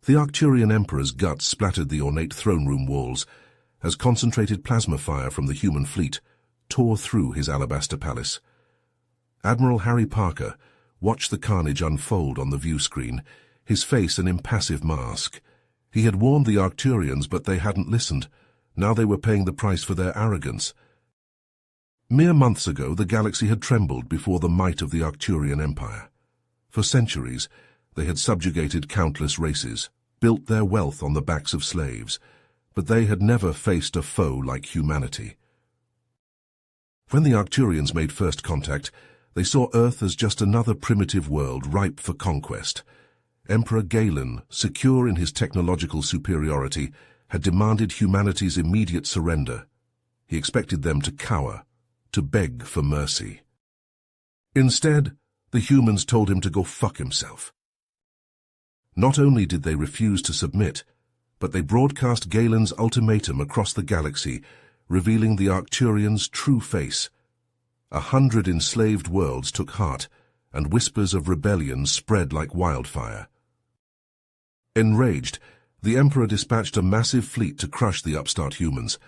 The Arcturian Emperor's guts splattered the ornate throne room walls as concentrated plasma fire from the human fleet tore through his alabaster palace. Admiral Harry Parker watched the carnage unfold on the view screen, his face an impassive mask. He had warned the Arcturians, but they hadn't listened. Now they were paying the price for their arrogance. Mere months ago, the galaxy had trembled before the might of the Arcturian Empire. For centuries, they had subjugated countless races, built their wealth on the backs of slaves, but they had never faced a foe like humanity. When the Arcturians made first contact, they saw Earth as just another primitive world ripe for conquest. Emperor Galen, secure in his technological superiority, had demanded humanity's immediate surrender. He expected them to cower, to beg for mercy. Instead, the humans told him to go fuck himself. Not only did they refuse to submit, but they broadcast Galen's ultimatum across the galaxy, revealing the Arcturians' true face. 100 enslaved worlds took heart, and whispers of rebellion spread like wildfire. Enraged, the Emperor dispatched a massive fleet to crush the upstart humans,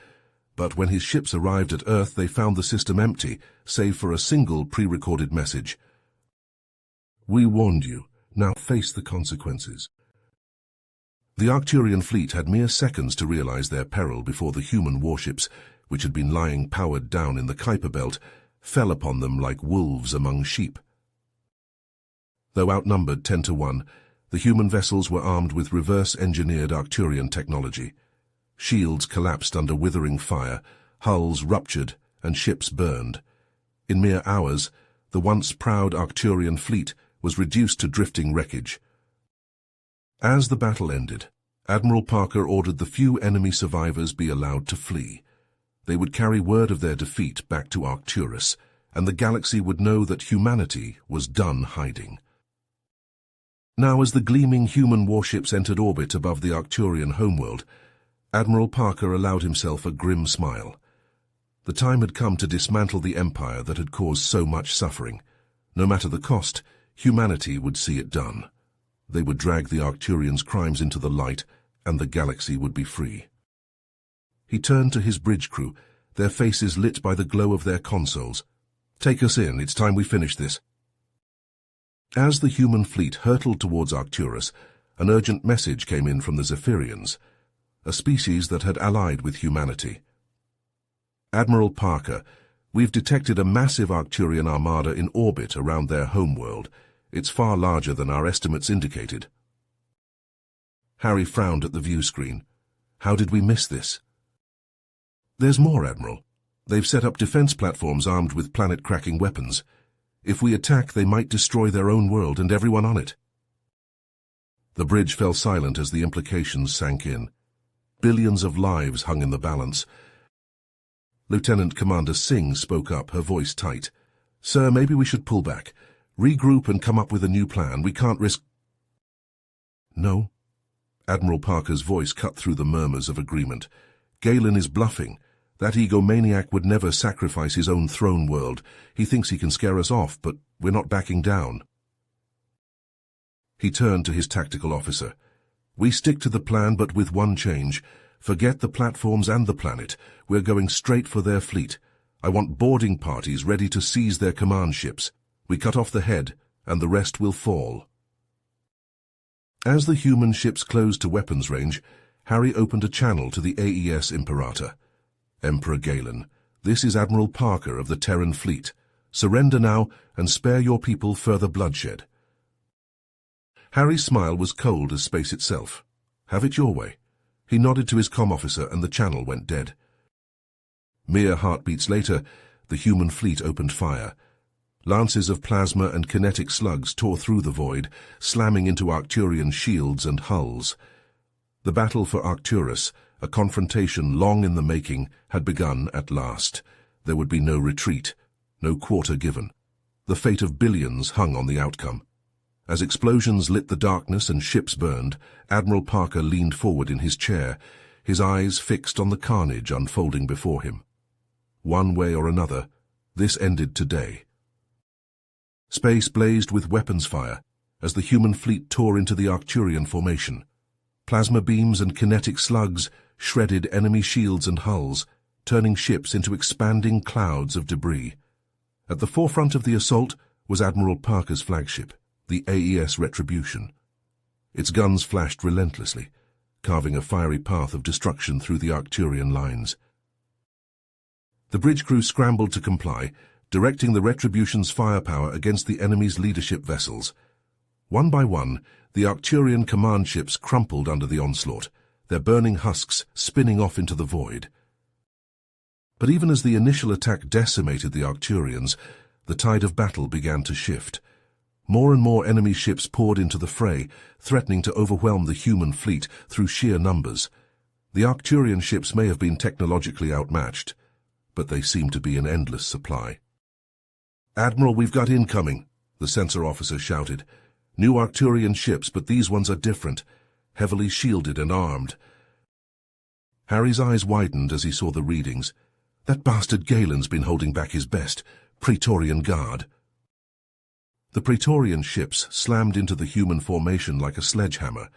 but when his ships arrived at Earth, they found the system empty, save for a single pre-recorded message. "We warned you. Now face the consequences." The Arcturian fleet had mere seconds to realize their peril before the human warships, which had been lying powered down in the Kuiper Belt, fell upon them like wolves among sheep. Though outnumbered 10-1, the human vessels were armed with reverse-engineered Arcturian technology. Shields collapsed under withering fire, hulls ruptured, and ships burned. In mere hours, the once proud Arcturian fleet was reduced to drifting wreckage. As the battle ended, Admiral Parker ordered the few enemy survivors be allowed to flee. They would carry word of their defeat back to Arcturus, and the galaxy would know that humanity was done hiding. Now, as the gleaming human warships entered orbit above the Arcturian homeworld, Admiral Parker allowed himself a grim smile. The time had come to dismantle the empire that had caused so much suffering. No matter the cost, humanity would see it done. They would drag the Arcturians' crimes into the light, and the galaxy would be free. He turned to his bridge crew, their faces lit by the glow of their consoles. "Take us in, it's time we finish this." As the human fleet hurtled towards Arcturus, an urgent message came in from the Zephyrians, a species that had allied with humanity. "Admiral Parker, we've detected a massive Arcturian armada in orbit around their homeworld. It's far larger than our estimates indicated." Harry frowned at the view screen. "How did we miss this?" "There's more, Admiral. They've set up defense platforms armed with planet-cracking weapons. If we attack, they might destroy their own world and everyone on it." The bridge fell silent as the implications sank in. Billions of lives hung in the balance. Lieutenant Commander Singh spoke up, her voice tight. "Sir, maybe we should pull back. Regroup and come up with a new plan. We can't risk—" "No." Admiral Parker's voice cut through the murmurs of agreement. "Galen is bluffing. That egomaniac would never sacrifice his own throne world. He thinks he can scare us off, but we're not backing down." He turned to his tactical officer. "We stick to the plan, but with one change. Forget the platforms and the planet. We're going straight for their fleet. I want boarding parties ready to seize their command ships. We cut off the head, and the rest will fall." As the human ships closed to weapons range, Harry opened a channel to the AES Imperator. "Emperor Galen, this is Admiral Parker of the Terran fleet. Surrender now and spare your people further bloodshed." Harry's smile was cold as space itself. "Have it your way." He nodded to his comm officer and the channel went dead. Mere heartbeats later, the human fleet opened fire. Lances of plasma and kinetic slugs tore through the void, slamming into Arcturian shields and hulls. The battle for Arcturus, a confrontation long in the making, had begun at last. There would be no retreat, no quarter given. The fate of billions hung on the outcome. As explosions lit the darkness and ships burned, Admiral Parker leaned forward in his chair, his eyes fixed on the carnage unfolding before him. One way or another, this ended today. Space blazed with weapons fire as the human fleet tore into the Arcturian formation. Plasma beams and kinetic slugs shredded enemy shields and hulls, turning ships into expanding clouds of debris. At the forefront of the assault was Admiral Parker's flagship, the AES Retribution. Its guns flashed relentlessly, carving a fiery path of destruction through the Arcturian lines. The bridge crew scrambled to comply, directing the Retribution's firepower against the enemy's leadership vessels. One by one, the Arcturian command ships crumpled under the onslaught, their burning husks spinning off into the void. But even as the initial attack decimated the Arcturians, the tide of battle began to shift. More and more enemy ships poured into the fray, threatening to overwhelm the human fleet through sheer numbers. The Arcturian ships may have been technologically outmatched, but they seemed to be in endless supply. "Admiral, we've got incoming," the sensor officer shouted. "New Arcturian ships, but these ones are different, heavily shielded and armed." Harry's eyes widened as he saw the readings. That bastard Galen's been holding back his best, Praetorian Guard. The Praetorian ships slammed into the human formation like a sledgehammer,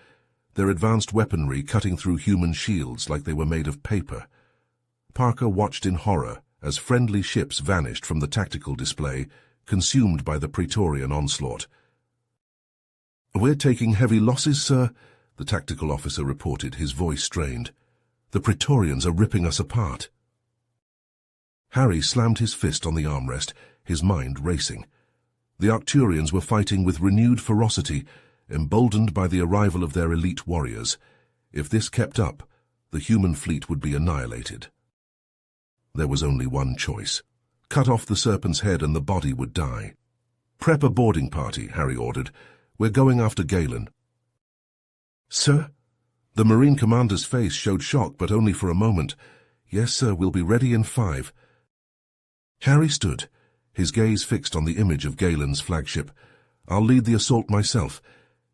their advanced weaponry cutting through human shields like they were made of paper. Parker watched in horror as friendly ships vanished from the tactical display, consumed by the Praetorian onslaught. "We're taking heavy losses, sir," the tactical officer reported, his voice strained. "The Praetorians are ripping us apart." Harry slammed his fist on the armrest, his mind racing. The Arcturians were fighting with renewed ferocity, emboldened by the arrival of their elite warriors. If this kept up, the human fleet would be annihilated. There was only one choice. Cut off the serpent's head and the body would die. "Prep a boarding party," Harry ordered. "We're going after Galen." "Sir?" The Marine commander's face showed shock, but only for a moment. "Yes, sir, we'll be ready in 5. Harry stood, his gaze fixed on the image of Galen's flagship. "I'll lead the assault myself.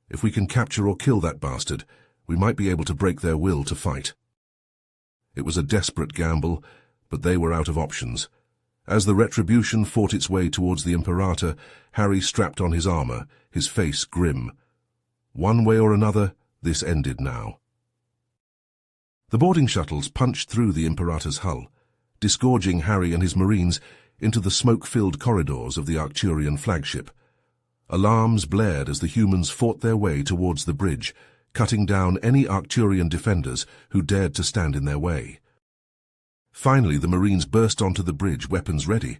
If we can capture or kill that bastard, we might be able to break their will to fight." It was a desperate gamble, but they were out of options. As the Retribution fought its way towards the Imperator, Harry strapped on his armor, his face grim. One way or another, this ended now. The boarding shuttles punched through the Imperator's hull, disgorging Harry and his Marines into the smoke-filled corridors of the Arcturian flagship. Alarms blared as the humans fought their way towards the bridge, cutting down any Arcturian defenders who dared to stand in their way. Finally, the Marines burst onto the bridge, weapons ready,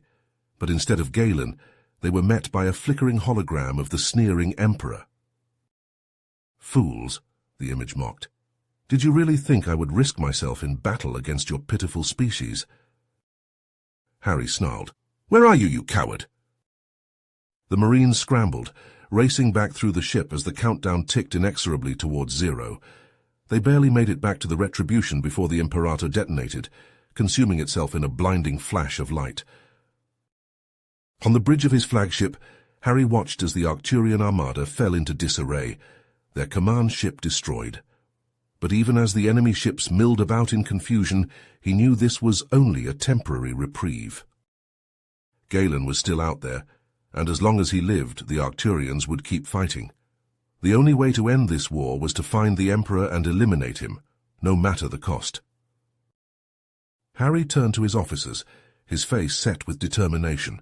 but instead of Galen, they were met by a flickering hologram of the sneering Emperor. "Fools," the image mocked. "Did you really think I would risk myself in battle against your pitiful species?" Harry snarled. "Where are you, you coward?" The Marines scrambled, racing back through the ship as the countdown ticked inexorably towards 0. They barely made it back to the Retribution before the Imperator detonated, consuming itself in a blinding flash of light. On the bridge of his flagship, Harry watched as the Arcturian armada fell into disarray, their command ship destroyed. But even as the enemy ships milled about in confusion, he knew this was only a temporary reprieve. Galen was still out there, and as long as he lived, the Arcturians would keep fighting. The only way to end this war was to find the Emperor and eliminate him, no matter the cost. Harry turned to his officers, his face set with determination.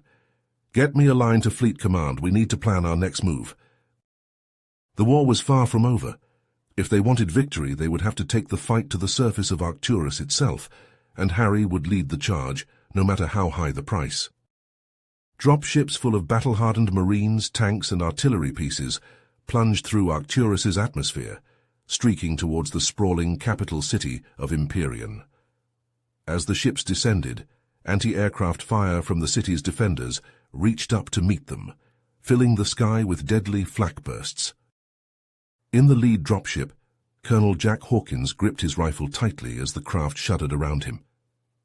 "Get me a line to Fleet Command. We need to plan our next move." The war was far from over. If they wanted victory, they would have to take the fight to the surface of Arcturus itself, and Harry would lead the charge, no matter how high the price. Dropships full of battle-hardened Marines, tanks, and artillery pieces plunged through Arcturus's atmosphere, streaking towards the sprawling capital city of Empyrean. As the ships descended, anti-aircraft fire from the city's defenders reached up to meet them, filling the sky with deadly flak bursts. In the lead dropship, Colonel Jack Hawkins gripped his rifle tightly as the craft shuddered around him.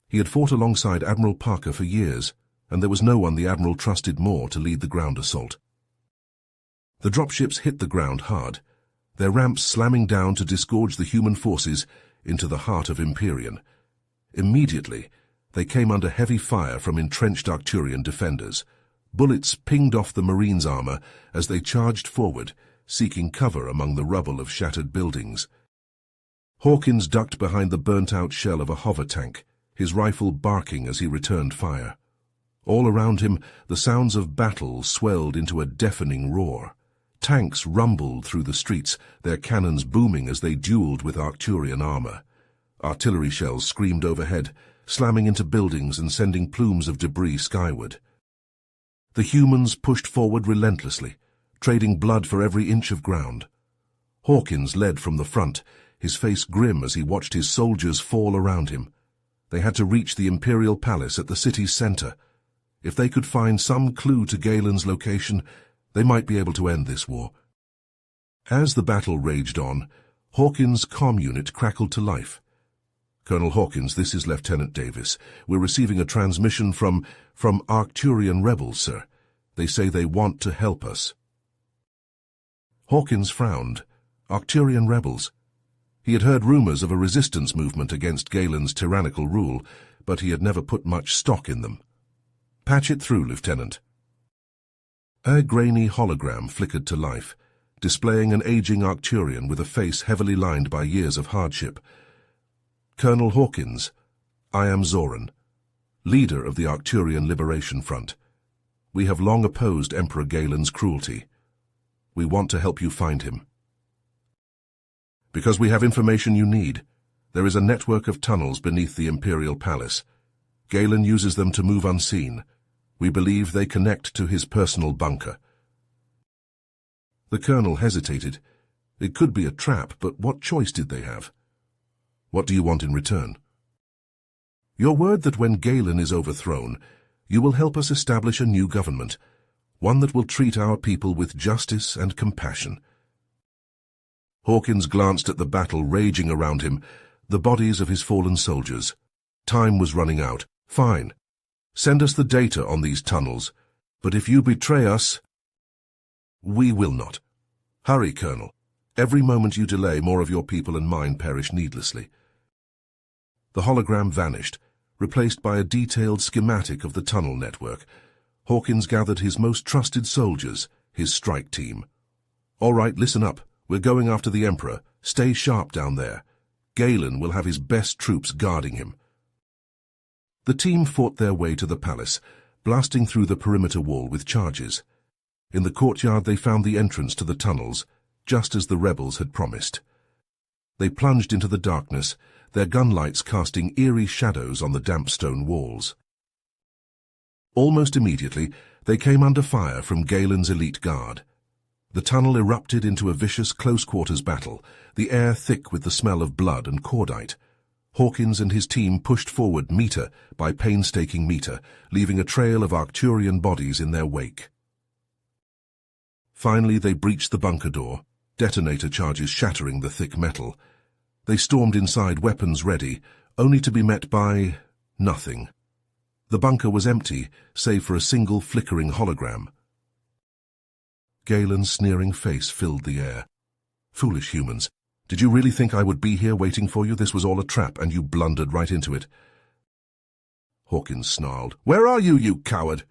He had fought alongside Admiral Parker for years, and there was no one the Admiral trusted more to lead the ground assault. The dropships hit the ground hard, their ramps slamming down to disgorge the human forces into the heart of Empyrean. Immediately, they came under heavy fire from entrenched Arcturian defenders. Bullets pinged off the Marines' armor as they charged forward, seeking cover among the rubble of shattered buildings. Hawkins ducked behind the burnt-out shell of a hover tank, his rifle barking as he returned fire. All around him, the sounds of battle swelled into a deafening roar. Tanks rumbled through the streets, their cannons booming as they dueled with Arcturian armor. Artillery shells screamed overhead, slamming into buildings and sending plumes of debris skyward. The humans pushed forward relentlessly, trading blood for every inch of ground. Hawkins led from the front, his face grim as he watched his soldiers fall around him. They had to reach the Imperial Palace at the city's center. If they could find some clue to Galen's location, they might be able to end this war. As the battle raged on, Hawkins' comm unit crackled to life. "Colonel Hawkins, this is Lieutenant Davis. We're receiving a transmission from Arcturian rebels, sir. They say they want to help us." Hawkins frowned. Arcturian rebels. He had heard rumors of a resistance movement against Galen's tyrannical rule, but he had never put much stock in them. "Patch it through, Lieutenant." A grainy hologram flickered to life, displaying an aging Arcturian with a face heavily lined by years of hardship. "Colonel Hawkins, I am Zoran, leader of the Arcturian Liberation Front. We have long opposed Emperor Galen's cruelty. We want to help you find him." "Because we have information you need. There is a network of tunnels beneath the Imperial Palace. Galen uses them to move unseen. We believe they connect to his personal bunker." The colonel hesitated. It could be a trap, but what choice did they have? "What do you want in return?" "Your word that when Galen is overthrown, you will help us establish a new government, one that will treat our people with justice and compassion." Hawkins glanced at the battle raging around him, the bodies of his fallen soldiers. Time was running out. "Fine. Send us the data on these tunnels, but if you betray us—" "We will not. Hurry, Colonel. Every moment you delay, more of your people and mine perish needlessly." The hologram vanished, replaced by a detailed schematic of the tunnel network. Hawkins gathered his most trusted soldiers, his strike team. "All right, listen up. We're going after the Emperor. Stay sharp down there. Galen will have his best troops guarding him." The team fought their way to the palace, blasting through the perimeter wall with charges. In the courtyard they found the entrance to the tunnels, just as the rebels had promised. They plunged into the darkness, their gunlights casting eerie shadows on the damp stone walls. Almost immediately, they came under fire from Galen's elite guard. The tunnel erupted into a vicious close-quarters battle, the air thick with the smell of blood and cordite. Hawkins and his team pushed forward meter by painstaking meter, leaving a trail of Arcturian bodies in their wake. Finally, they breached the bunker door, detonator charges shattering the thick metal. They stormed inside, weapons ready, only to be met by nothing. The bunker was empty, save for a single flickering hologram. Galen's sneering face filled the air. "Foolish humans. Did you really think I would be here waiting for you? This was all a trap, and you blundered right into it." Hawkins snarled. "Where are you, you coward?"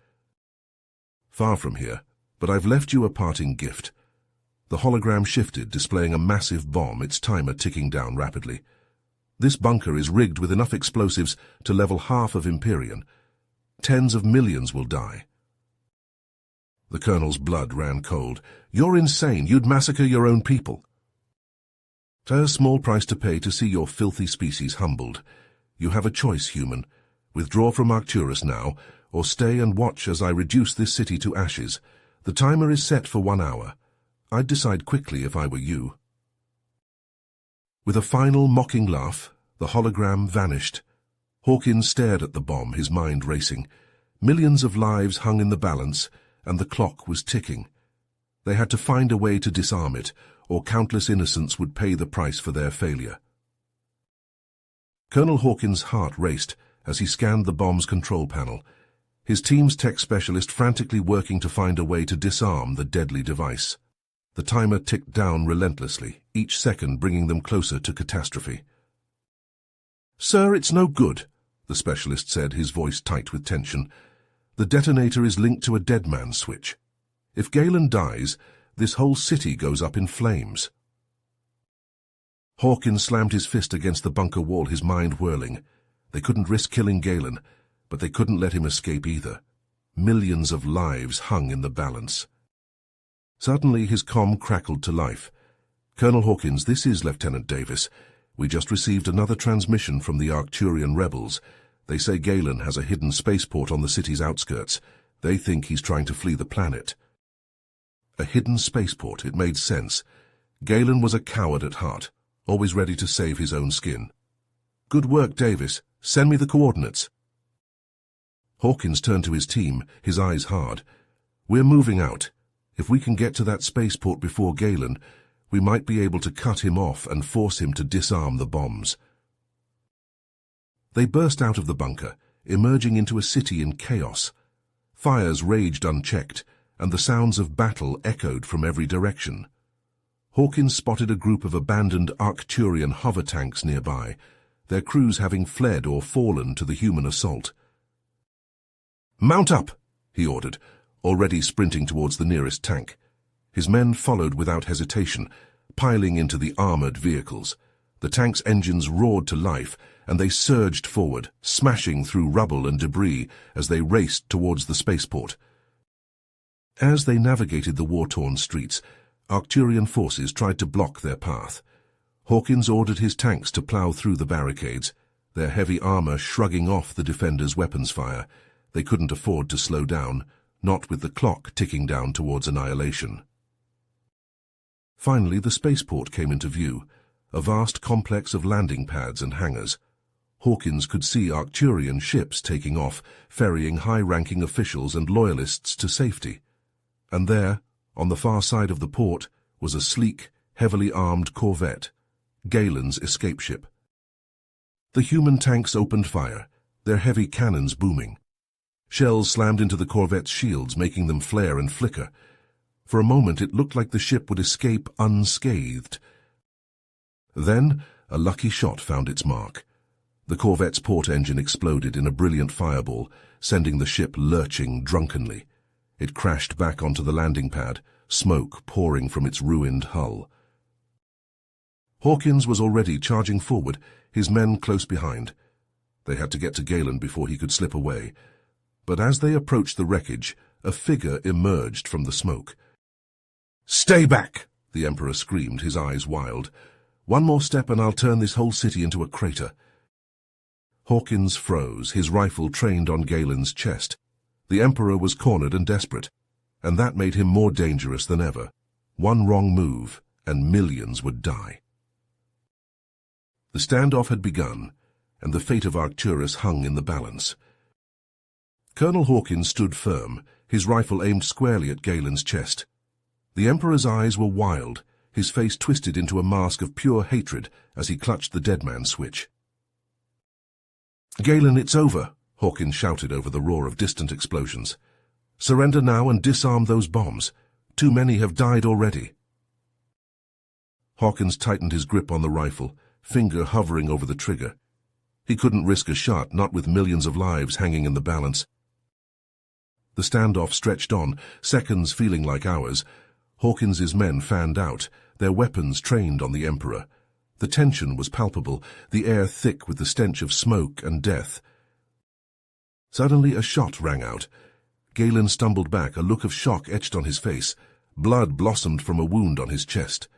"Far from here, but I've left you a parting gift." The hologram shifted, displaying a massive bomb, its timer ticking down rapidly. "This bunker is rigged with enough explosives to level half of Empyrean. Tens of millions will die." The colonel's blood ran cold. "You're insane. You'd massacre your own people." "A small price to pay to see your filthy species humbled. You have a choice, human. Withdraw from Arcturus now, or stay and watch as I reduce this city to ashes. The timer is set for 1 hour. I'd decide quickly if I were you." With a final mocking laugh, the hologram vanished. Hawkins stared at the bomb, his mind racing. Millions of lives hung in the balance, and the clock was ticking. They had to find a way to disarm it, or countless innocents would pay the price for their failure. Colonel Hawkins' heart raced as he scanned the bomb's control panel, his team's tech specialist frantically working to find a way to disarm the deadly device. The timer ticked down relentlessly, each second bringing them closer to catastrophe. "Sir, it's no good," the specialist said, his voice tight with tension. "The detonator is linked to a dead man's switch. If Galen dies, this whole city goes up in flames." Hawkins slammed his fist against the bunker wall, his mind whirling. They couldn't risk killing Galen, but they couldn't let him escape either. Millions of lives hung in the balance. Suddenly his comm crackled to life. "Colonel Hawkins, this is Lieutenant Davis. We just received another transmission from the Arcturian rebels. They say Galen has a hidden spaceport on the city's outskirts. They think he's trying to flee the planet." A hidden spaceport, it made sense. Galen was a coward at heart, always ready to save his own skin. "Good work, Davis. Send me the coordinates." Hawkins turned to his team, his eyes hard. "We're moving out. If we can get to that spaceport before Galen, we might be able to cut him off and force him to disarm the bombs." They burst out of the bunker, emerging into a city in chaos. Fires raged unchecked, and the sounds of battle echoed from every direction. Hawkins spotted a group of abandoned Arcturian hover tanks nearby, their crews having fled or fallen to the human assault. "Mount up!" he ordered, already sprinting towards the nearest tank. His men followed without hesitation, piling into the armored vehicles. The tank's engines roared to life, and they surged forward, smashing through rubble and debris as they raced towards the spaceport. As they navigated the war-torn streets, Arcturian forces tried to block their path. Hawkins ordered his tanks to plow through the barricades, their heavy armor shrugging off the defenders' weapons fire. They couldn't afford to slow down, not with the clock ticking down towards annihilation. Finally, the spaceport came into view, a vast complex of landing pads and hangars. Hawkins could see Arcturian ships taking off, ferrying high-ranking officials and loyalists to safety. And there, on the far side of the port, was a sleek, heavily armed corvette, Galen's escape ship. The human tanks opened fire, their heavy cannons booming. Shells slammed into the corvette's shields, making them flare and flicker. For a moment it looked like the ship would escape unscathed. Then a lucky shot found its mark. The corvette's port engine exploded in a brilliant fireball, sending the ship lurching drunkenly. It crashed back onto the landing pad, smoke pouring from its ruined hull. Hawkins was already charging forward, his men close behind. They had to get to Galen before he could slip away. But as they approached the wreckage, a figure emerged from the smoke. "Stay back!" the Emperor screamed, his eyes wild. "One more step and I'll turn this whole city into a crater." Hawkins froze, his rifle trained on Galen's chest. The Emperor was cornered and desperate, and that made him more dangerous than ever. One wrong move, and millions would die. The standoff had begun, and the fate of Arcturus hung in the balance. Colonel Hawkins stood firm, his rifle aimed squarely at Galen's chest. The Emperor's eyes were wild, his face twisted into a mask of pure hatred as he clutched the dead man's switch. "Galen, it's over," Hawkins shouted over the roar of distant explosions. "Surrender now and disarm those bombs. Too many have died already." Hawkins tightened his grip on the rifle, finger hovering over the trigger. He couldn't risk a shot, not with millions of lives hanging in the balance. The standoff stretched on, seconds feeling like hours. Hawkins's men fanned out, their weapons trained on the Emperor. The tension was palpable, the air thick with the stench of smoke and death. Suddenly a shot rang out. Galen stumbled back, a look of shock etched on his face. Blood blossomed from a wound on his chest.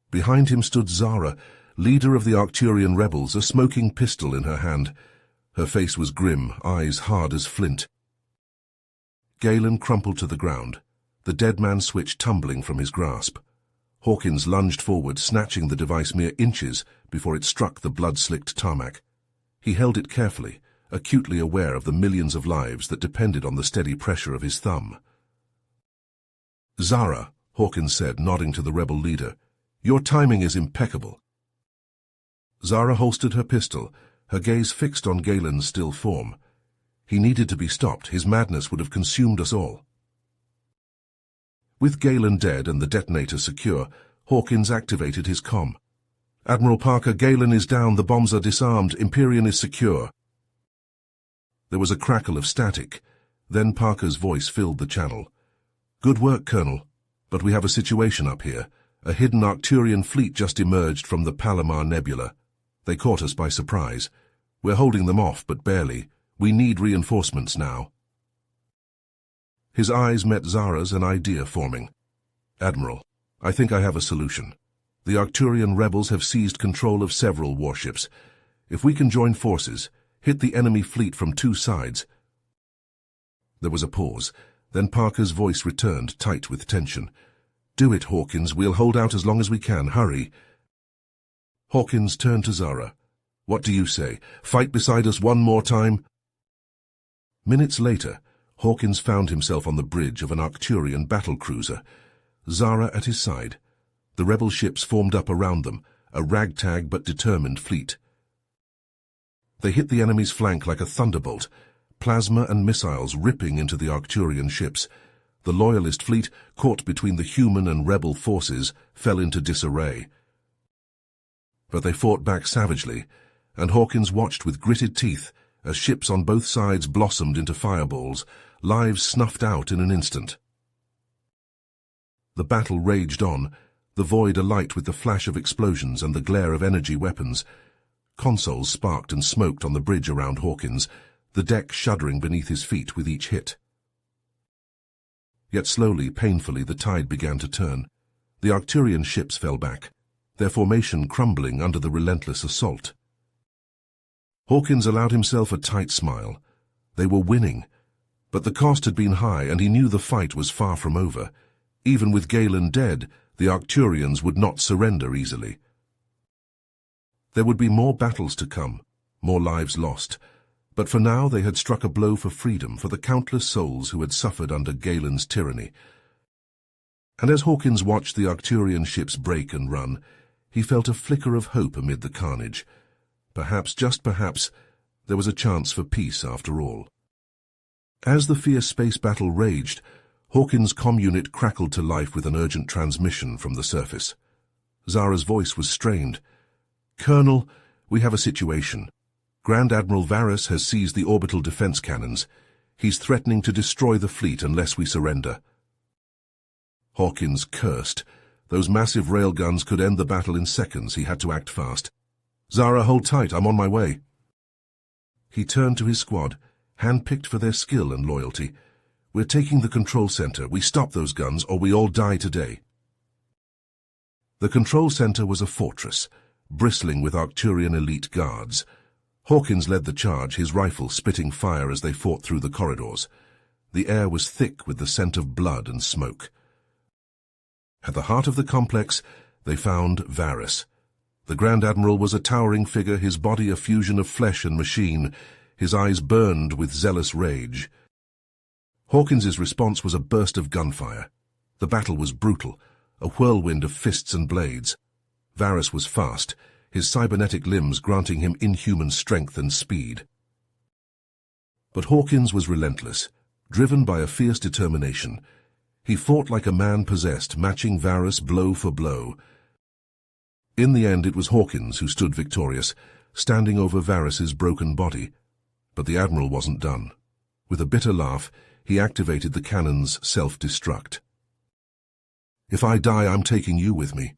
Behind him stood Zara, leader of the Arcturian rebels, a smoking pistol in her hand. Her face was grim, eyes hard as flint. Galen crumpled to the ground, the dead man's switch tumbling from his grasp. Hawkins lunged forward, snatching the device mere inches before it struck the blood-slicked tarmac. He held it carefully, acutely aware of the millions of lives that depended on the steady pressure of his thumb. "Zara," Hawkins said, nodding to the rebel leader, "your timing is impeccable." Zara holstered her pistol, her gaze fixed on Galen's still form. He needed to be stopped. His madness would have consumed us all. With Galen dead and the detonator secure, Hawkins activated his comm. "Admiral Parker, Galen is down, the bombs are disarmed, Empyrean is secure." There was a crackle of static. Then Parker's voice filled the channel. "Good work, Colonel, but we have a situation up here. A hidden Arcturian fleet just emerged from the Palomar Nebula. They caught us by surprise. We're holding them off, but barely. We need reinforcements now. His eyes met Zara's, an idea forming. Admiral, I think I have a solution. The Arcturian rebels have seized control of several warships. If we can join forces, hit the enemy fleet from two sides. There was a pause. Then Parker's voice returned, tight with tension. Do it, Hawkins. We'll hold out as long as we can. Hurry. Hawkins turned to Zara. What do you say? Fight beside us one more time? Minutes later, Hawkins found himself on the bridge of an Arcturian battlecruiser. Zara at his side. The rebel ships formed up around them, a ragtag but determined fleet. They hit the enemy's flank like a thunderbolt, plasma and missiles ripping into the Arcturian ships. The Loyalist fleet, caught between the human and rebel forces, fell into disarray. But they fought back savagely, and Hawkins watched with gritted teeth as ships on both sides blossomed into fireballs, lives snuffed out in an instant. The battle raged on, the void alight with the flash of explosions and the glare of energy weapons. Consoles sparked and smoked on the bridge around Hawkins, the deck shuddering beneath his feet with each hit. Yet slowly, painfully, the tide began to turn. The Arcturian ships fell back, their formation crumbling under the relentless assault. Hawkins allowed himself a tight smile. They were winning, but the cost had been high, and he knew the fight was far from over. Even with Galen dead, the Arcturians would not surrender easily. There would be more battles to come, more lives lost, but for now they had struck a blow for freedom, for the countless souls who had suffered under Galen's tyranny. And as Hawkins watched the Arcturian ships break and run, he felt a flicker of hope amid the carnage. Perhaps, just perhaps, there was a chance for peace after all. As the fierce space battle raged, Hawkins' comm unit crackled to life with an urgent transmission from the surface. Zara's voice was strained. Colonel, we have a situation. Grand Admiral Varys has seized the orbital defense cannons. He's threatening to destroy the fleet unless we surrender. Hawkins cursed. Those massive railguns could end the battle in seconds. He had to act fast. Zara, hold tight. I'm on my way. He turned to his squad, handpicked for their skill and loyalty. We're taking the control center. We stop those guns or we all die today. The control center was a fortress, bristling with Arcturian elite guards. Hawkins led the charge, his rifle spitting fire as they fought through the corridors. The air was thick with the scent of blood and smoke. At the heart of the complex, they found Varys. The Grand Admiral was a towering figure, his body a fusion of flesh and machine. His eyes burned with zealous rage. Hawkins's response was a burst of gunfire. The battle was brutal, a whirlwind of fists and blades. Varys was fast, his cybernetic limbs granting him inhuman strength and speed. But Hawkins was relentless, driven by a fierce determination. He fought like a man possessed, matching Varys blow for blow. In the end, it was Hawkins who stood victorious, standing over Varys's broken body. But the Admiral wasn't done. With a bitter laugh, he activated the cannon's self-destruct. If I die, I'm taking you with me.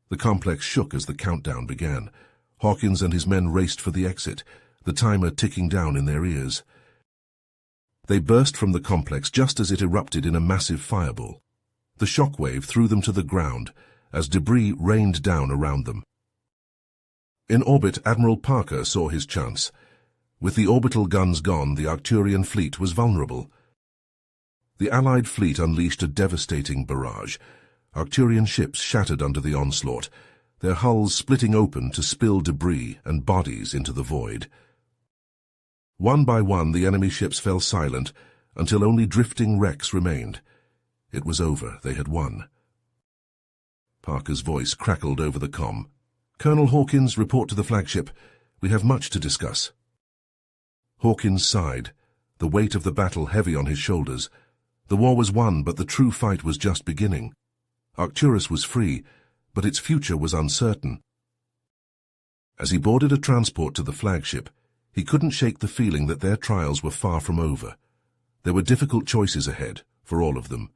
The complex shook as the countdown began. Hawkins and his men raced for the exit, the timer ticking down in their ears. They burst from the complex just as it erupted in a massive fireball. The shockwave threw them to the ground as debris rained down around them. In orbit, Admiral Parker saw his chance. With the orbital guns gone, the Arcturian fleet was vulnerable. The Allied fleet unleashed a devastating barrage. Arcturian ships shattered under the onslaught, their hulls splitting open to spill debris and bodies into the void. One by one, the enemy ships fell silent until only drifting wrecks remained. It was over. They had won. Parker's voice crackled over the comm. Colonel Hawkins, report to the flagship. We have much to discuss. Hawkins sighed, the weight of the battle heavy on his shoulders. The war was won, but the true fight was just beginning. Arcturus was free, but its future was uncertain. As he boarded a transport to the flagship, he couldn't shake the feeling that their trials were far from over. There were difficult choices ahead, for all of them.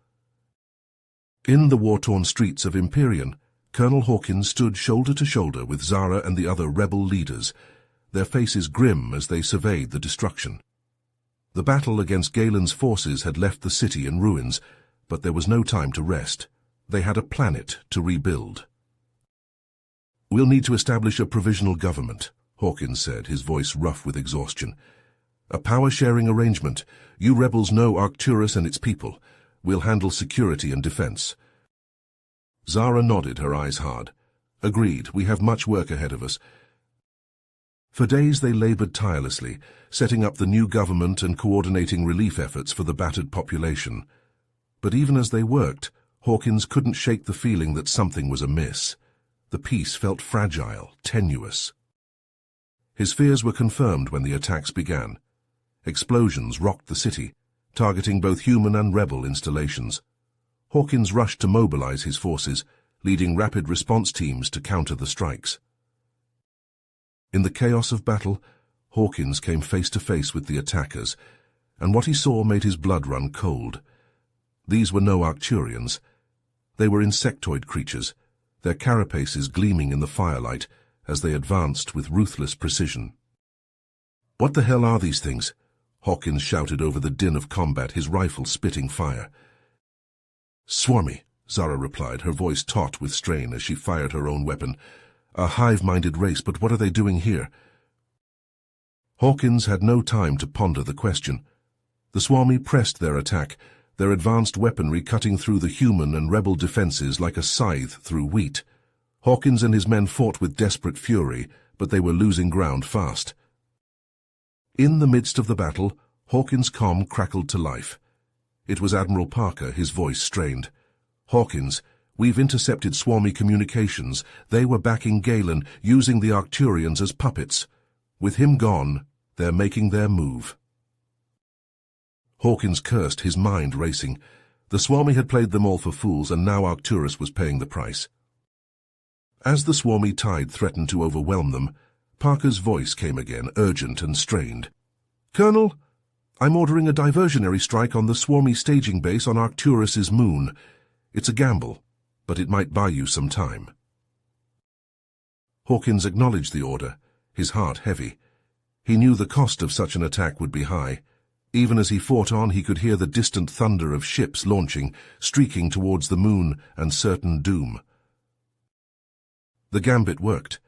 In the war-torn streets of Empyrean, Colonel Hawkins stood shoulder to shoulder with Zara and the other rebel leaders, their faces grim as they surveyed the destruction. The battle against Galen's forces had left the city in ruins, but there was no time to rest. They had a planet to rebuild. "We'll need to establish a provisional government," Hawkins said, his voice rough with exhaustion. "A power-sharing arrangement. You rebels know Arcturus and its people. We'll handle security and defense." Zara nodded, her eyes hard. "Agreed, we have much work ahead of us." For days they labored tirelessly, setting up the new government and coordinating relief efforts for the battered population. But even as they worked, Hawkins couldn't shake the feeling that something was amiss. The peace felt fragile, tenuous. His fears were confirmed when the attacks began. Explosions rocked the city, targeting both human and rebel installations. Hawkins rushed to mobilize his forces, leading rapid response teams to counter the strikes. In the chaos of battle, Hawkins came face to face with the attackers, and what he saw made his blood run cold. These were no Arcturians. They were insectoid creatures, their carapaces gleaming in the firelight as they advanced with ruthless precision. "What the hell are these things?" Hawkins shouted over the din of combat, his rifle spitting fire. "Swarmy," Zara replied, her voice taut with strain as she fired her own weapon. "A hive-minded race, but what are they doing here?" Hawkins had no time to ponder the question. The Swarmy pressed their attack, their advanced weaponry cutting through the human and rebel defenses like a scythe through wheat. Hawkins and his men fought with desperate fury, but they were losing ground fast. In the midst of the battle, Hawkins' comm crackled to life. It was Admiral Parker, his voice strained. "Hawkins, we've intercepted Swarmy communications. They were backing Galen, using the Arcturians as puppets. With him gone, they're making their move." Hawkins cursed, his mind racing. The Swarmy had played them all for fools, and now Arcturus was paying the price. As the Swarmy tide threatened to overwhelm them, Parker's voice came again, urgent and strained. "Colonel, I'm ordering a diversionary strike on the Swarmy staging base on Arcturus's moon. It's a gamble, but it might buy you some time." Hawkins acknowledged the order, his heart heavy. He knew the cost of such an attack would be high. Even as he fought on, he could hear the distant thunder of ships launching, streaking towards the moon and certain doom. The gambit worked.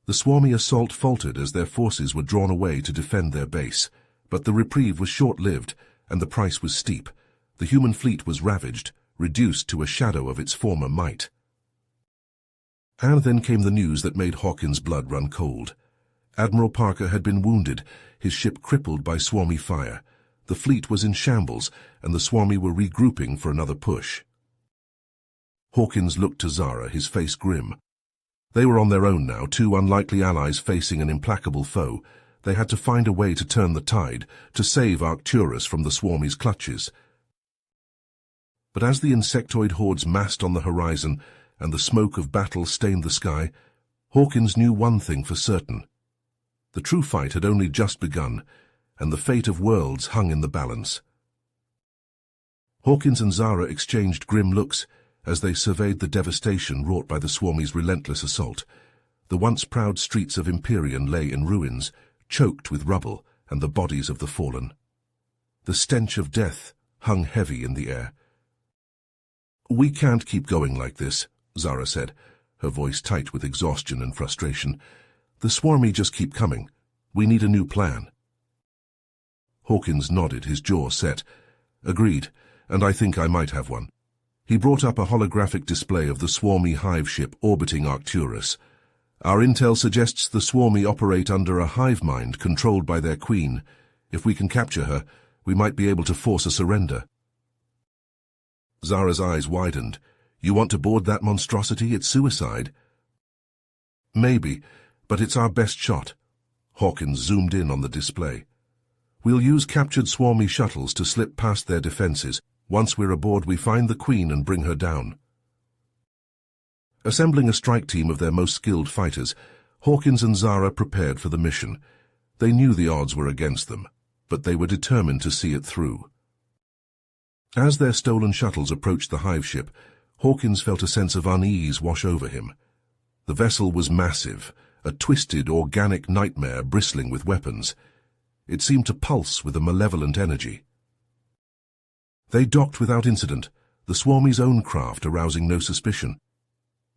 The Swarmy assault faltered as their forces were drawn away to defend their base, but the reprieve was short-lived, and the price was steep. The human fleet was ravaged, reduced to a shadow of its former might. And then came the news that made Hawkins' blood run cold. Admiral Parker had been wounded, his ship crippled by Swarmy fire. The fleet was in shambles, and the Swarmy were regrouping for another push. Hawkins looked to Zara, his face grim. They were on their own now, two unlikely allies facing an implacable foe. They had to find a way to turn the tide, to save Arcturus from the Swarmy's clutches. But as the insectoid hordes massed on the horizon and the smoke of battle stained the sky, Hawkins knew one thing for certain. The true fight had only just begun, and the fate of worlds hung in the balance. Hawkins and Zara exchanged grim looks as they surveyed the devastation wrought by the Swarmy's relentless assault. The once proud streets of Empyrean lay in ruins, choked with rubble and the bodies of the fallen. The stench of death hung heavy in the air. "We can't keep going like this," Zara said, her voice tight with exhaustion and frustration. "The Swarmy just keep coming. We need a new plan." Hawkins nodded, his jaw set. "Agreed, and I think I might have one." He brought up a holographic display of the Swarmy hive ship orbiting Arcturus. "Our intel suggests the Swarmy operate under a hive mind controlled by their queen. If we can capture her, we might be able to force a surrender." Zara's eyes widened. "You want to board that monstrosity? It's suicide." "Maybe, but it's our best shot." Hawkins zoomed in on the display. "We'll use captured Swarmy shuttles to slip past their defenses. Once we're aboard, we find the Queen and bring her down." Assembling a strike team of their most skilled fighters, Hawkins and Zara prepared for the mission. They knew the odds were against them, but they were determined to see it through. As their stolen shuttles approached the hive ship, Hawkins felt a sense of unease wash over him. The vessel was massive, a twisted, organic nightmare bristling with weapons. It seemed to pulse with a malevolent energy. They docked without incident, the Swarmy's own craft arousing no suspicion.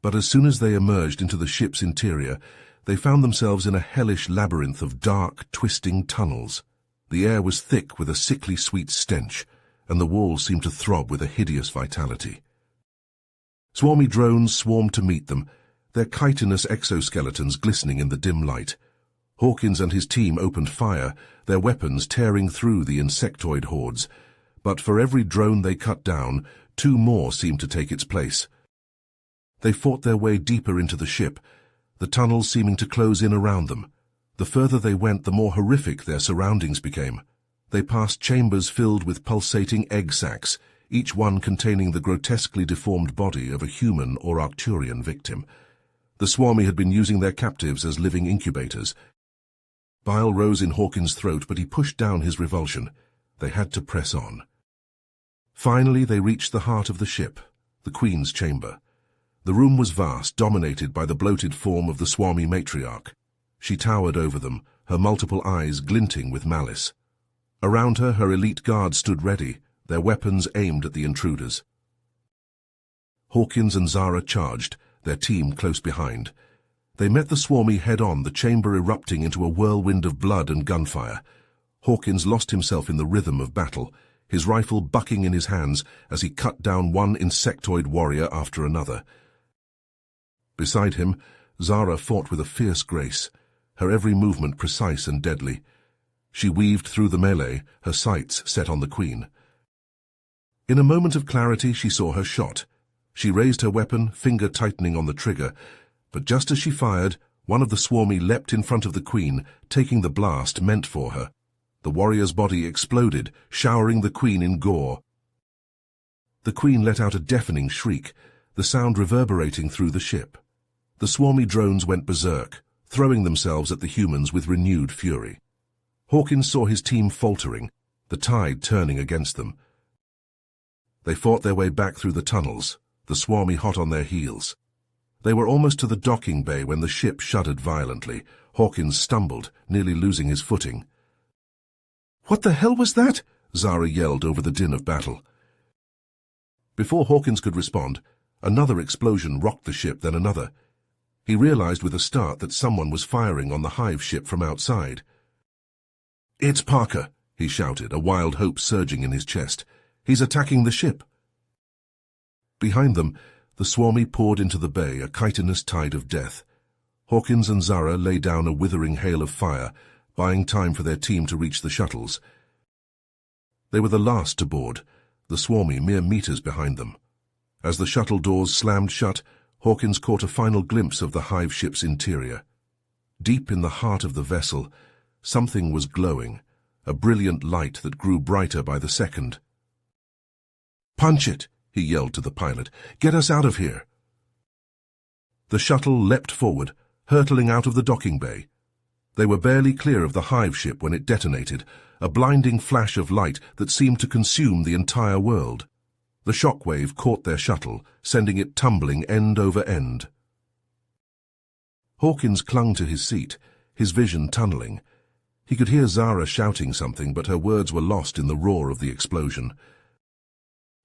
But as soon as they emerged into the ship's interior, they found themselves in a hellish labyrinth of dark, twisting tunnels. The air was thick with a sickly sweet stench, and the walls seemed to throb with a hideous vitality. Swarmy drones swarmed to meet them, their chitinous exoskeletons glistening in the dim light. Hawkins and his team opened fire, their weapons tearing through the insectoid hordes, but for every drone they cut down, 2 more seemed to take its place. They fought their way deeper into the ship, the tunnels seeming to close in around them. The further they went, the more horrific their surroundings became. They passed chambers filled with pulsating egg sacs, each one containing the grotesquely deformed body of a human or Arcturian victim. The Swarmy had been using their captives as living incubators. Bile rose in Hawkins' throat, but he pushed down his revulsion. They had to press on. Finally, they reached the heart of the ship, the Queen's chamber. The room was vast, dominated by the bloated form of the Swarmy matriarch. She towered over them, her multiple eyes glinting with malice. Around her, her elite guards stood ready, their weapons aimed at the intruders. Hawkins and Zara charged, their team close behind. They met the Swarmy head-on, the chamber erupting into a whirlwind of blood and gunfire. Hawkins lost himself in the rhythm of battle, his rifle bucking in his hands as he cut down one insectoid warrior after another. Beside him, Zara fought with a fierce grace, her every movement precise and deadly. She weaved through the melee, her sights set on the Queen. In a moment of clarity, she saw her shot. She raised her weapon, finger tightening on the trigger, but just as she fired, one of the Swarmy leapt in front of the Queen, taking the blast meant for her. The warrior's body exploded, showering the Queen in gore. The Queen let out a deafening shriek, the sound reverberating through the ship. The Swarmy drones went berserk, throwing themselves at the humans with renewed fury. Hawkins saw his team faltering, the tide turning against them. They fought their way back through the tunnels, the Swarmy hot on their heels. They were almost to the docking bay when the ship shuddered violently. Hawkins stumbled, nearly losing his footing. "What the hell was that?" Zara yelled over the din of battle. Before Hawkins could respond, another explosion rocked the ship, then another. He realized with a start that someone was firing on the hive ship from outside. "It's Parker," he shouted, a wild hope surging in his chest. "He's attacking the ship." Behind them, the Swarmy poured into the bay, a chitinous tide of death. Hawkins and Zara lay down a withering hail of fire, buying time for their team to reach the shuttles. They were the last to board, the Swarmy mere meters behind them. As the shuttle doors slammed shut, Hawkins caught a final glimpse of the hive ship's interior. Deep in the heart of the vessel, something was glowing, a brilliant light that grew brighter by the second. "Punch it!" he yelled to the pilot. "Get us out of here!" The shuttle leapt forward, hurtling out of the docking bay. They were barely clear of the hive ship when it detonated, a blinding flash of light that seemed to consume the entire world. The shockwave caught their shuttle, sending it tumbling end over end. Hawkins clung to his seat, his vision tunneling. He could hear Zara shouting something, but her words were lost in the roar of the explosion.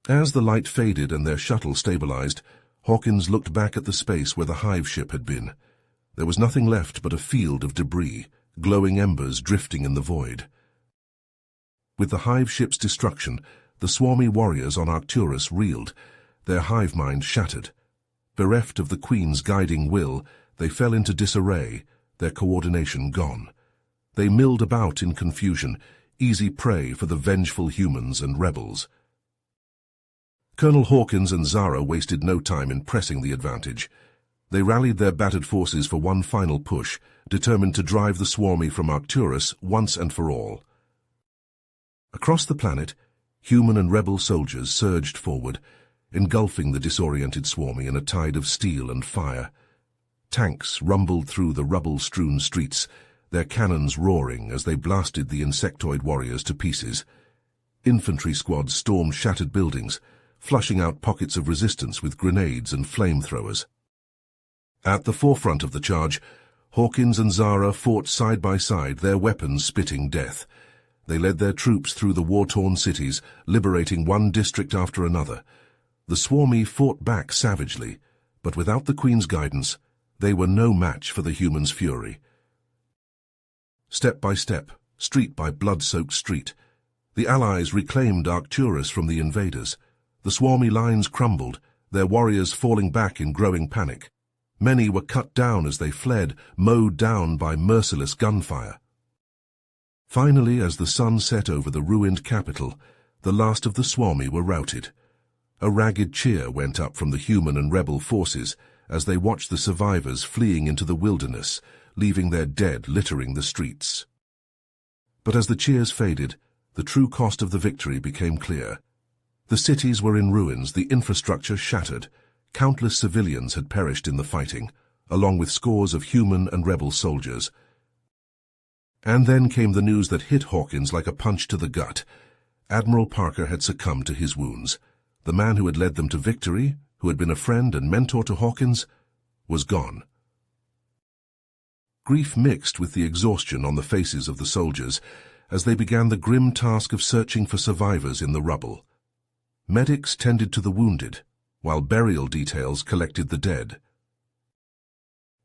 As the light faded and their shuttle stabilized, Hawkins looked back at the space where the hive ship had been. There was nothing left but a field of debris, glowing embers drifting in the void. With the hive ship's destruction, the Swarmy warriors on Arcturus reeled, their hive mind shattered. Bereft of the Queen's guiding will, they fell into disarray, their coordination gone. They milled about in confusion, easy prey for the vengeful humans and rebels. Colonel Hawkins and Zara wasted no time in pressing the advantage. They rallied their battered forces for one final push, determined to drive the Swarmy from Arcturus once and for all. Across the planet, human and rebel soldiers surged forward, engulfing the disoriented Swarmy in a tide of steel and fire. Tanks rumbled through the rubble-strewn streets, their cannons roaring as they blasted the insectoid warriors to pieces. Infantry squads stormed shattered buildings, flushing out pockets of resistance with grenades and flamethrowers. At the forefront of the charge, Hawkins and Zara fought side by side, their weapons spitting death. They led their troops through the war-torn cities, liberating one district after another. The swarmy fought back savagely, but without the Queen's guidance, they were no match for the humans' fury. Step by step, street by blood-soaked street, the Allies reclaimed Arcturus from the invaders. The swarmy lines crumbled, their warriors falling back in growing panic. Many were cut down as they fled, mowed down by merciless gunfire. Finally, as the sun set over the ruined capital, the last of the swarmy were routed. A ragged cheer went up from the human and rebel forces as they watched the survivors fleeing into the wilderness, leaving their dead littering the streets. But as the cheers faded, the true cost of the victory became clear. The cities were in ruins, the infrastructure shattered. Countless civilians had perished in the fighting, along with scores of human and rebel soldiers. And then came the news that hit Hawkins like a punch to the gut. Admiral Parker had succumbed to his wounds. The man who had led them to victory, who had been a friend and mentor to Hawkins, was gone. Grief mixed with the exhaustion on the faces of the soldiers as they began the grim task of searching for survivors in the rubble. Medics tended to the wounded, while burial details collected the dead.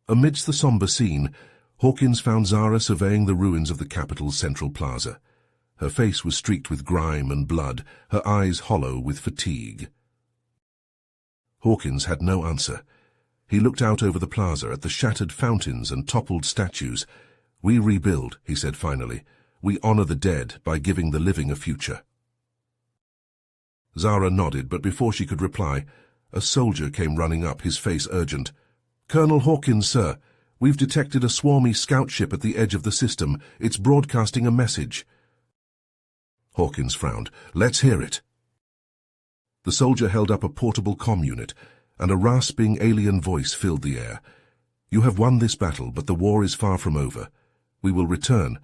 Amidst the somber scene, Hawkins found Zara surveying the ruins of the capital's central plaza. Her face was streaked with grime and blood, her eyes hollow with fatigue. Hawkins had no answer. He looked out over the plaza at the shattered fountains and toppled statues. "We rebuild," he said finally. "We honor the dead by giving the living a future." Zara nodded, but before she could reply, a soldier came running up, his face urgent. "Colonel Hawkins, sir. We've detected a swarmy scout ship at the edge of the system. It's broadcasting a message." Hawkins frowned. "Let's hear it." The soldier held up a portable comm unit, and a rasping alien voice filled the air. "You have won this battle, but the war is far from over. We will return,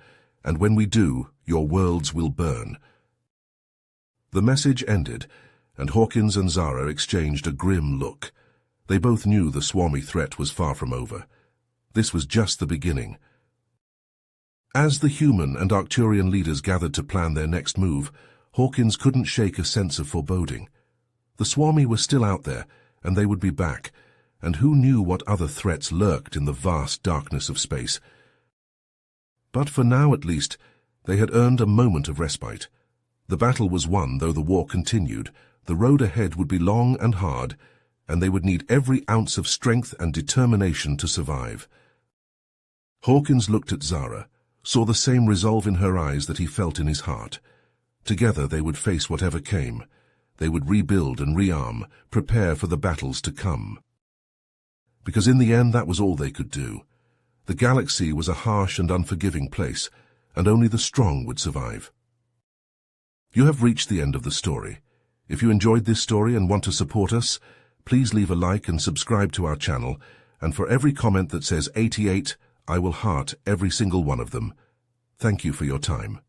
and when we do, your worlds will burn." The message ended, and Hawkins and Zara exchanged a grim look. They both knew the swarmy threat was far from over. This was just the beginning. As the human and Arcturian leaders gathered to plan their next move, Hawkins couldn't shake a sense of foreboding. The swarmy were still out there, and they would be back, and who knew what other threats lurked in the vast darkness of space. But for now, at least, they had earned a moment of respite. The battle was won, though the war continued. The road ahead would be long and hard, and they would need every ounce of strength and determination to survive. Hawkins looked at Zara, saw the same resolve in her eyes that he felt in his heart. Together they would face whatever came. They would rebuild and rearm, prepare for the battles to come. Because in the end that was all they could do. The galaxy was a harsh and unforgiving place, and only the strong would survive. You have reached the end of the story. If you enjoyed this story and want to support us, please leave a like and subscribe to our channel, and for every comment that says 88, I will heart every single one of them. Thank you for your time.